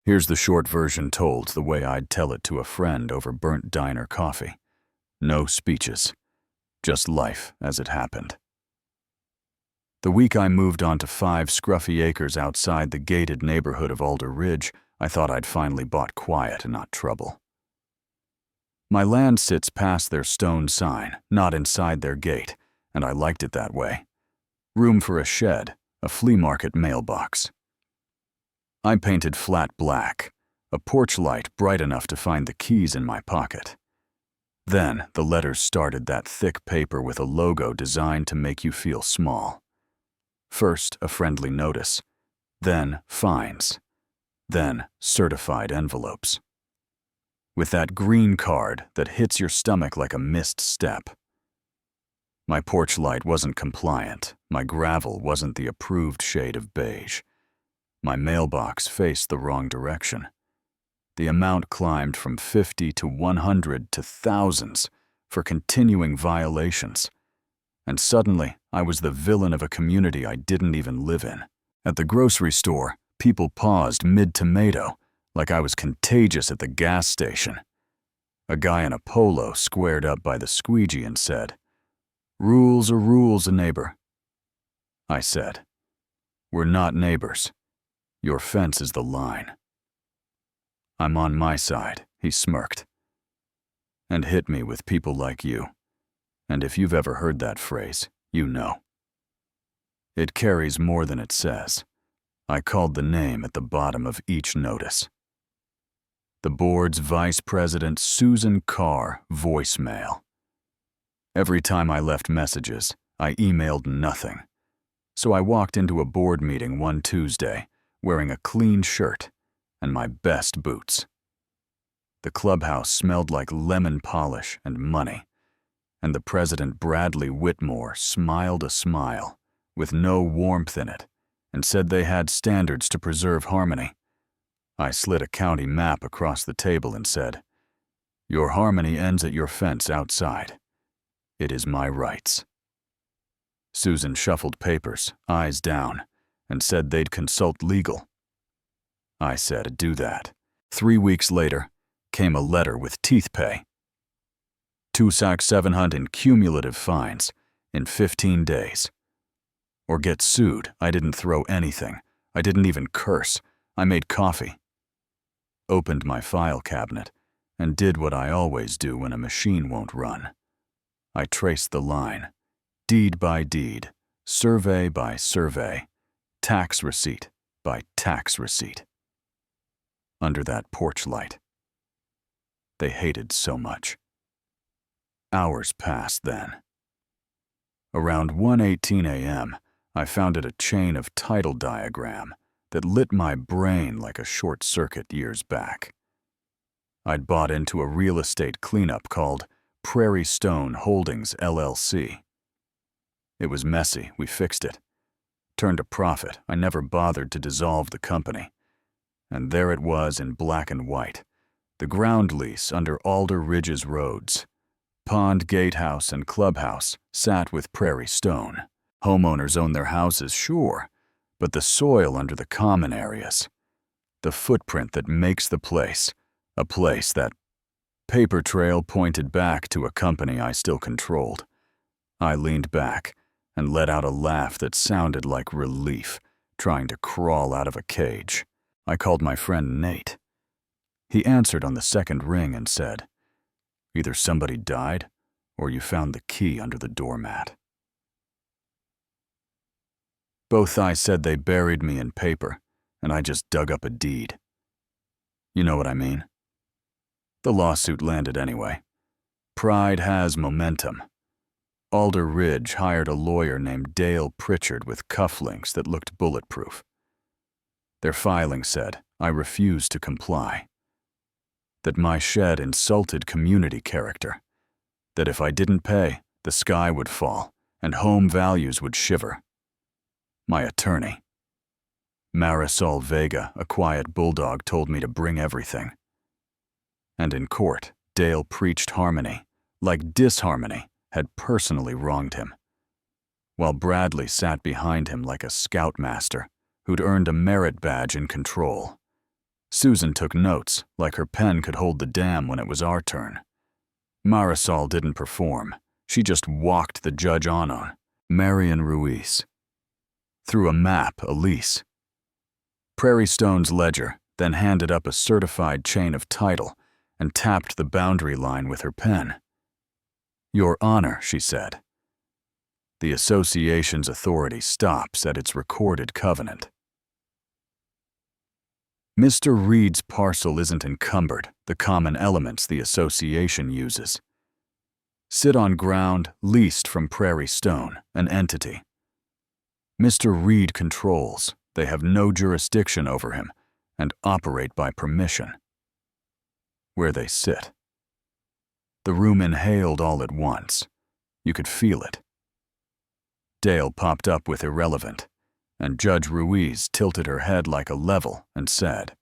Here's the short version told the way I'd tell it to a friend over burnt diner coffee. No speeches, just life as it happened. The week I moved onto 5 scruffy acres outside the gated neighborhood of Alder Ridge, I thought I'd finally bought quiet and not trouble. My land sits past their stone sign, not inside their gate, and I liked it that way. Room for a shed, a flea market mailbox. I painted flat black, a porch light bright enough to find the keys in my pocket. Then the letters started that thick paper with a logo designed to make you feel small. First, a friendly notice, then fines, then certified envelopes. With that green card that hits your stomach like a missed step. My porch light wasn't compliant, my gravel wasn't the approved shade of beige. My mailbox faced the wrong direction. The amount climbed from 50 to 100 to thousands for continuing violations. And suddenly, I was the villain of a community I didn't even live in. At the grocery store, people paused mid-tomato, like I was contagious at the gas station. A guy in a polo squared up by the squeegee and said, "Rules are rules, a neighbor." I said, "We're not neighbors. Your fence is the line." "I'm on my side," he smirked, "and hit me with people like you. And if you've ever heard that phrase, you know. It carries more than it says." I called the name at the bottom of each notice. The board's vice president, Susan Carr, voicemail. Every time I left messages, I emailed nothing. So I walked into a board meeting one Tuesday, wearing a clean shirt and my best boots. The clubhouse smelled like lemon polish and money, and the president, Bradley Whitmore, smiled a smile with no warmth in it and said they had standards to preserve harmony. I slid a county map across the table and said, "Your harmony ends at your fence outside. It is my rights." Susan shuffled papers, eyes down, and said they'd consult legal. I said, "Do that." 3 weeks later, came a letter with teeth pay. 2,700 in cumulative fines in 15 days. Or get sued. I didn't throw anything. I didn't even curse. I made coffee. Opened my file cabinet and did what I always do when a machine won't run. I traced the line, deed by deed, survey by survey, tax receipt by tax receipt. Under that porch light. They hated so much. Hours passed then. Around 1:18 a.m., I founded a chain of title diagram that lit my brain like a short circuit years back. I'd bought into a real estate cleanup called Prairie Stone Holdings, LLC. It was messy, we fixed it. Turned a profit, I never bothered to dissolve the company. And there it was in black and white, the ground lease under Alder Ridge's roads. Pond gatehouse and clubhouse sat with Prairie Stone. Homeowners own their houses, sure, but the soil under the common areas, the footprint that makes the place, a place that paper trail pointed back to a company I still controlled. I leaned back and let out a laugh that sounded like relief, trying to crawl out of a cage. I called my friend Nate. He answered on the second ring and said, "Either somebody died or you found the key under the doormat." Both I said they buried me in paper, and I just dug up a deed. You know what I mean? The lawsuit landed anyway. Pride has momentum. Alder Ridge hired a lawyer named Dale Pritchard with cufflinks that looked bulletproof. Their filing said I refused to comply. That my shed insulted community character. That if I didn't pay, the sky would fall and home values would shiver. My attorney, Marisol Vega, a quiet bulldog, told me to bring everything. And in court, Dale preached harmony, like disharmony had personally wronged him, while Bradley sat behind him like a scoutmaster who'd earned a merit badge in control. Susan took notes, like her pen could hold the dam when it was our turn. Marisol didn't perform. She just walked the judge on. Marion Ruiz. Through a map, Elise. Prairie Stone's ledger, then handed up a certified chain of title and tapped the boundary line with her pen. Your Honor, she said. The association's authority stops at its recorded covenant. Mr. Reed's parcel isn't encumbered, the common elements the association uses. Sit on ground leased from Prairie Stone, an entity. Mr. Reed controls. They have no jurisdiction over him and operate by permission. Where they sit. The room inhaled all at once. You could feel it. Dale popped up with irrelevant, and Judge Ruiz tilted her head like a level and said,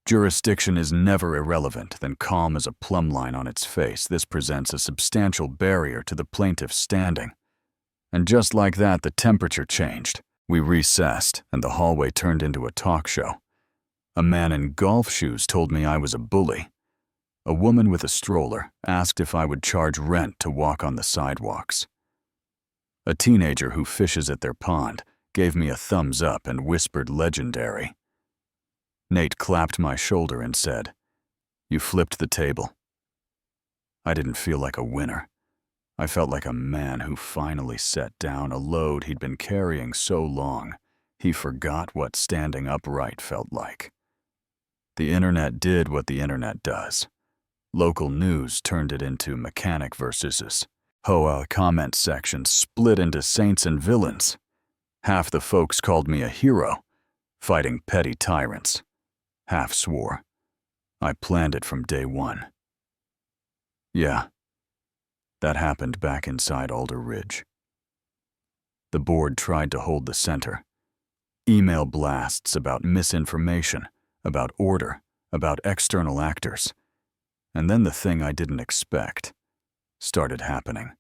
Jurisdiction is never irrelevant, then calm as a plumb line on its face. This presents a substantial barrier to the plaintiff's standing. And just like that, the temperature changed. We recessed, and the hallway turned into a talk show. A man in golf shoes told me I was a bully. A woman with a stroller asked if I would charge rent to walk on the sidewalks. A teenager who fishes at their pond gave me a thumbs up and whispered legendary. Nate clapped my shoulder and said, You flipped the table. I didn't feel like a winner. I felt like a man who finally set down a load he'd been carrying so long, he forgot what standing upright felt like. The internet did what the internet does. Local news turned it into mechanic versus HOA comment section split into saints and villains. Half the folks called me a hero, fighting petty tyrants. Half swore. I planned it from day one. Yeah, that happened back inside Alder Ridge. The board tried to hold the center. Email blasts about misinformation, about order, about external actors. And then the thing I didn't expect started happening.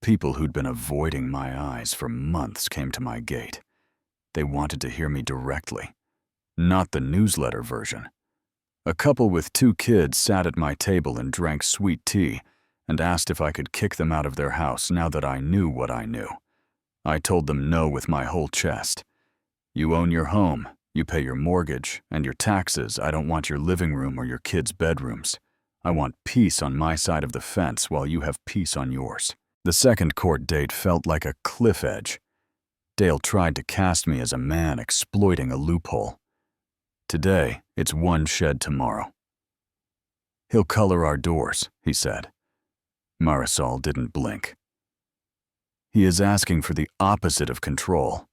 People who'd been avoiding my eyes for months came to my gate. They wanted to hear me directly, not the newsletter version. A couple with 2 kids sat at my table and drank sweet tea and asked if I could kick them out of their house now that I knew what I knew. I told them no with my whole chest. You own your home, you pay your mortgage and your taxes. I don't want your living room or your kids' bedrooms. I want peace on my side of the fence while you have peace on yours. The second court date felt like a cliff edge. Dale tried to cast me as a man exploiting a loophole. Today, it's one shed tomorrow. He'll color our doors, he said. Marisol didn't blink. He is asking for the opposite of control,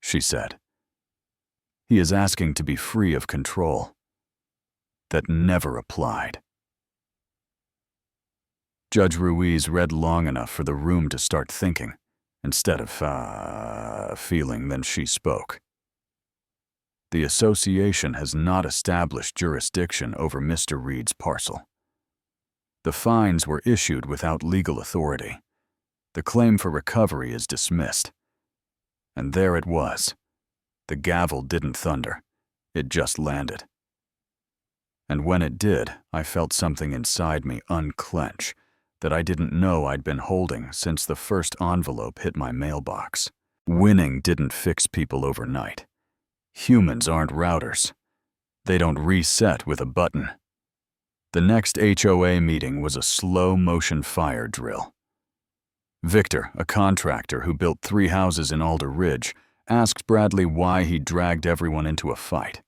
she said. He is asking to be free of control. That never applied. Judge Ruiz read long enough for the room to start thinking. Instead of feeling, then she spoke. The association has not established jurisdiction over Mr. Reed's parcel. The fines were issued without legal authority. The claim for recovery is dismissed. And there it was. The gavel didn't thunder. It just landed. And when it did, I felt something inside me unclench that I didn't know I'd been holding since the first envelope hit my mailbox. Winning didn't fix people overnight. Humans aren't routers. They don't reset with a button. The next HOA meeting was a slow-motion fire drill. Victor, a contractor who built 3 houses in Alder Ridge, asked Bradley why he dragged everyone into a fight.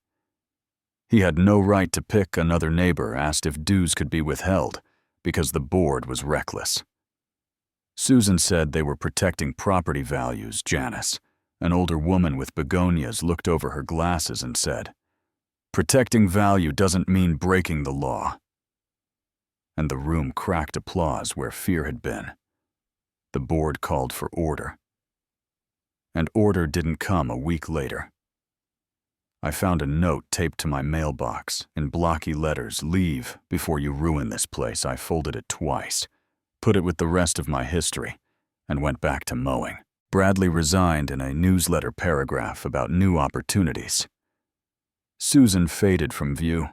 He had no right to pick. Another neighbor asked if dues could be withheld because the board was reckless. Susan said they were protecting property values. Janice, an older woman with begonias, looked over her glasses and said, Protecting value doesn't mean breaking the law. And the room cracked applause where fear had been. The board called for order. And order didn't come a week later. I found a note taped to my mailbox in blocky letters, Leave before you ruin this place. I folded it twice, put it with the rest of my history, and went back to mowing. Bradley resigned in a newsletter paragraph about new opportunities. Susan faded from view.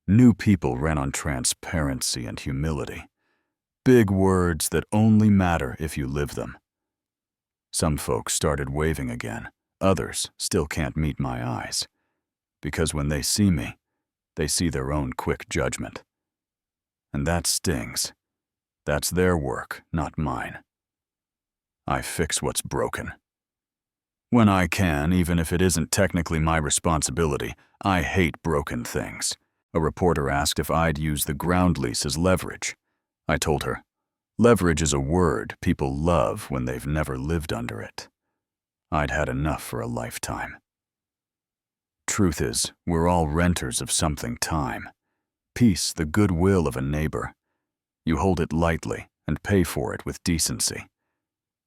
New people ran on transparency and humility. Big words that only matter if you live them. Some folks started waving again. Others still can't meet my eyes. Because when they see me, they see their own quick judgment. And that stings. That's their work, not mine. I fix what's broken. When I can, even if it isn't technically my responsibility, I hate broken things. A reporter asked if I'd use the ground lease as leverage. I told her, leverage is a word people love when they've never lived under it. I'd had enough for a lifetime. Truth is, we're all renters of something time. Peace, the goodwill of a neighbor. You hold it lightly and pay for it with decency.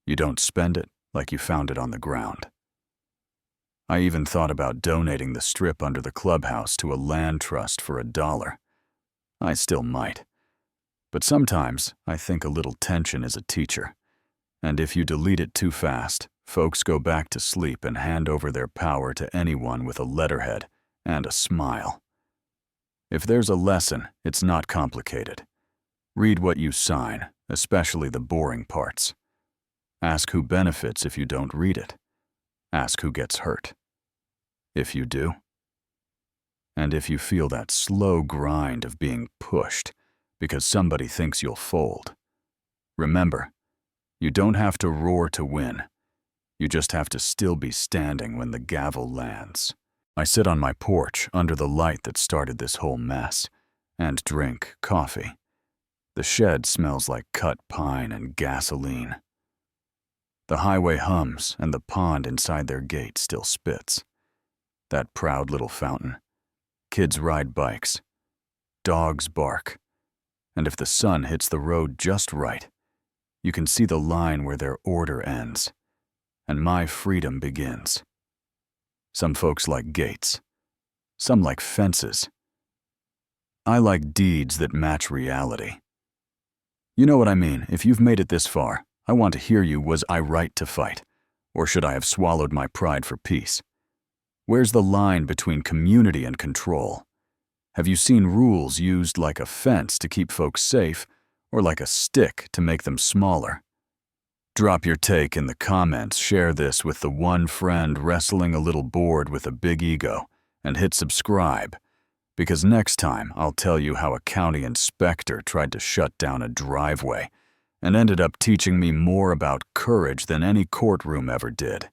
You don't spend it like you found it on the ground. I even thought about donating the strip under the clubhouse to a land trust for $1. I still might. But sometimes I think a little tension is a teacher. And if you delete it too fast, folks go back to sleep and hand over their power to anyone with a letterhead and a smile. If there's a lesson, it's not complicated. Read what you sign, especially the boring parts. Ask who benefits if you don't read it. Ask who gets hurt. If you do. And if you feel that slow grind of being pushed because somebody thinks you'll fold, remember, you don't have to roar to win. You just have to still be standing when the gavel lands. I sit on my porch under the light that started this whole mess and drink coffee. The shed smells like cut pine and gasoline. The highway hums and the pond inside their gate still spits. That proud little fountain. Kids ride bikes. Dogs bark. And if the sun hits the road just right, you can see the line where their order ends, and my freedom begins. Some folks like gates. Some like fences. I like deeds that match reality. You know what I mean. If you've made it this far, I want to hear you. Was I right to fight? Or should I have swallowed my pride for peace? Where's the line between community and control? Have you seen rules used like a fence to keep folks safe, or like a stick to make them smaller? Drop your take in the comments, share this with the one friend wrestling a little bored with a big ego, and hit subscribe, because next time I'll tell you how a county inspector tried to shut down a driveway and ended up teaching me more about courage than any courtroom ever did.